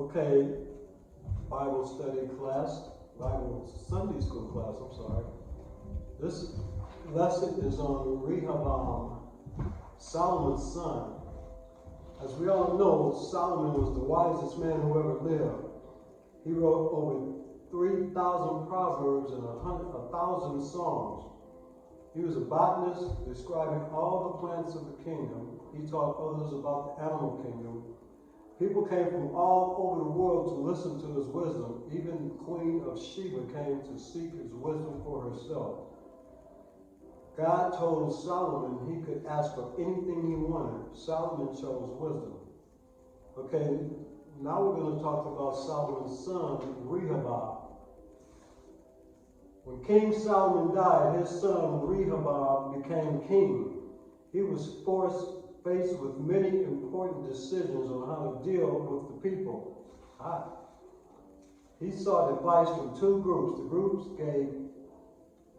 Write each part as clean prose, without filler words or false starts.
Okay, Bible study class, Bible Sunday school class, I'm sorry. This lesson is on Rehoboam, Solomon's son. As we all know, Solomon was the wisest man who ever lived. He wrote over 3,000 proverbs and 1,000 songs. He was a botanist, describing all the plants of the kingdom. He taught others about the animal kingdom. People came from all over the world to listen to his wisdom. Even the Queen of Sheba came to seek his wisdom for herself. God told Solomon he could ask for anything he wanted. Solomon chose wisdom. Okay, now we're going to talk about Solomon's son, Rehoboam. When King Solomon died, his son Rehoboam became king. He was faced with many important decisions on how to deal with the people. He sought advice from two groups. The groups gave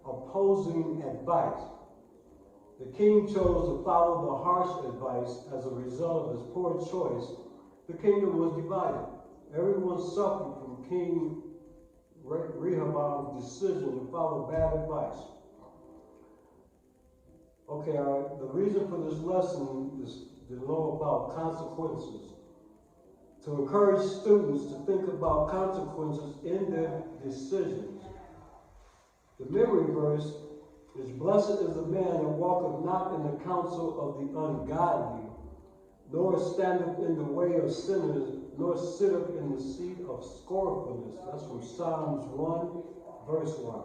opposing advice. The king chose to follow the harsh advice. As a result of his poor choice, the kingdom was divided. Everyone suffered from King Rehoboam's decision to follow bad advice. Okay, the reason for this lesson is to know about consequences. To encourage students to think about consequences in their decisions. The memory verse is, "Blessed is the man that walketh not in the counsel of the ungodly, nor standeth in the way of sinners, nor sitteth in the seat of scornfulness." That's from Psalms 1, verse 1.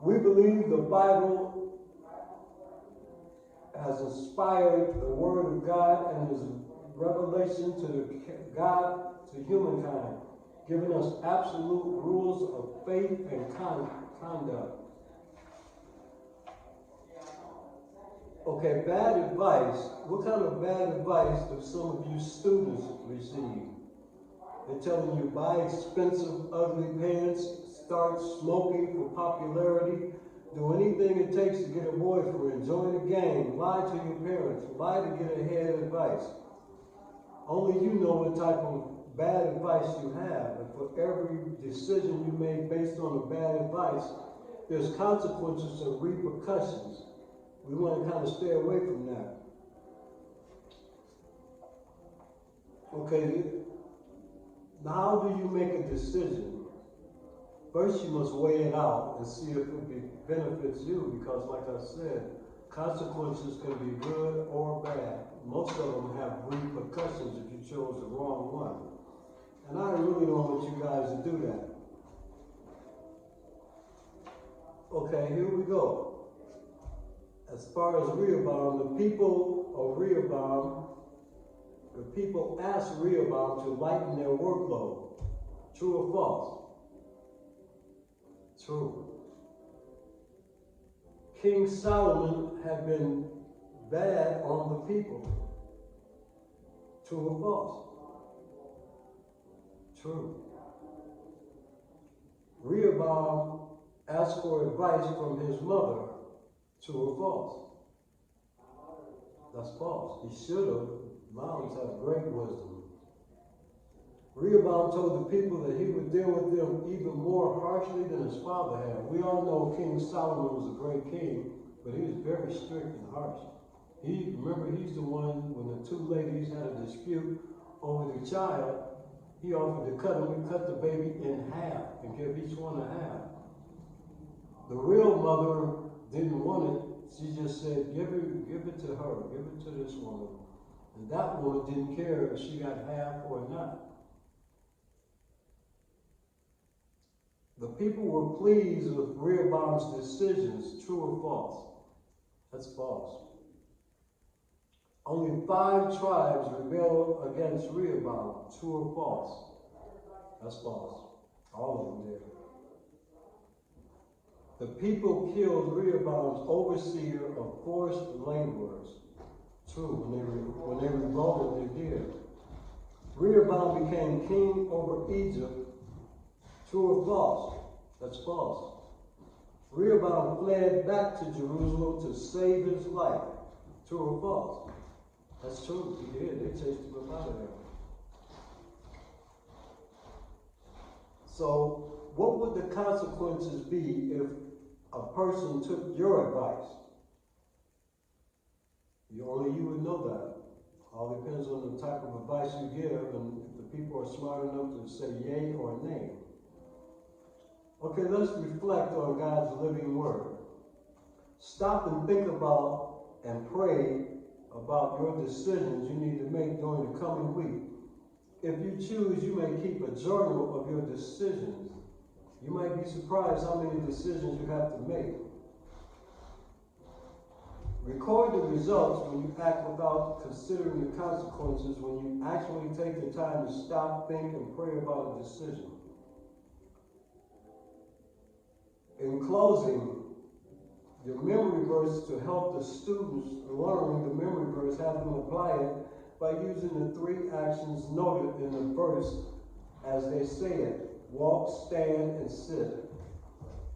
We believe the Bible has inspired the Word of God and His revelation to humankind, giving us absolute rules of faith and conduct. Okay, bad advice. What kind of bad advice do some of you students receive? They're telling you buy expensive, ugly pants, start smoking for popularity, do anything it takes to get a boyfriend, join a gang, lie to your parents, lie to get ahead advice. Only you know what type of bad advice you have. And for every decision you make based on the bad advice, there's consequences and repercussions. We want to kind of stay away from that. Okay, now how do you make a decision? First, you must weigh it out and see if it benefits you, because like I said, consequences can be good or bad. Most of them have repercussions if you chose the wrong one. And I really don't want you guys to do that. Okay, here we go. As far as Rehoboam, the people asked Rehoboam to lighten their workload. True or false? True. King Solomon had been bad on the people. True or false? True. Rehoboam asked for advice from his mother. True or false? That's false. He should have. Moms have great wisdom. Rehoboam told the people that he would deal with them even more harshly than his father had. We all know King Solomon was a great king, but he was very strict and harsh. Remember, he's the one, when the two ladies had a dispute over the child, he offered to cut the baby in half and give each one a half. The real mother didn't want it. She just said, give it to her, give it to this woman. And that woman didn't care if she got half or not. The people were pleased with Rehoboam's decisions. True or false? That's false. Only 5 tribes rebelled against Rehoboam. True or false? That's false. All of them did. The people killed Rehoboam's overseer of forced laborers. True. When they revolted, they did. Rehoboam became king over Egypt. True or false? That's false. Rehoboam fled back to Jerusalem to save his life. True or false? That's true. He did. They chased him out of there. So what would the consequences be if a person took your advice? Only you would know that. All depends on the type of advice you give and if the people are smart enough to say yay or nay. Okay, let's reflect on God's living word. Stop and think about and pray about your decisions you need to make during the coming week. If you choose, you may keep a journal of your decisions. You might be surprised how many decisions you have to make. Record the results when you act without considering the consequences, when you actually take the time to stop, think, and pray about a decision. In closing, your memory verse to help the students learn the memory verse, have them apply it by using the 3 actions noted in the verse as they say it. Walk, stand, and sit.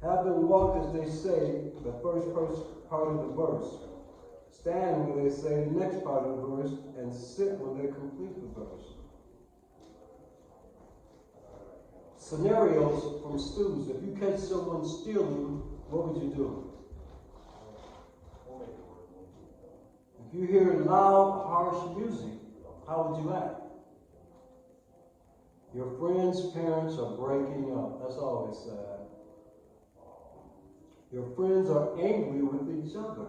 Have them walk as they say the first part of the verse. Stand when they say the next part of the verse, and sit when they complete the verse. Scenarios from students. If you catch someone stealing, what would you do? If you hear loud, harsh music, how would you act? Your friends' parents are breaking up. That's always sad. Your friends are angry with each other.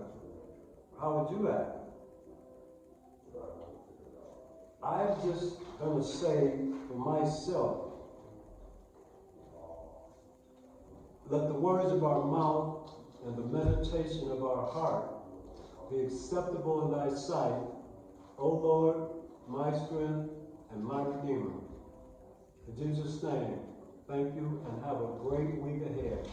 How would you act? I'm just going to say for myself, let the words of our mouth and the meditation of our heart be acceptable in thy sight, O Lord, my strength and my Redeemer. In Jesus' name, thank you and have a great week ahead.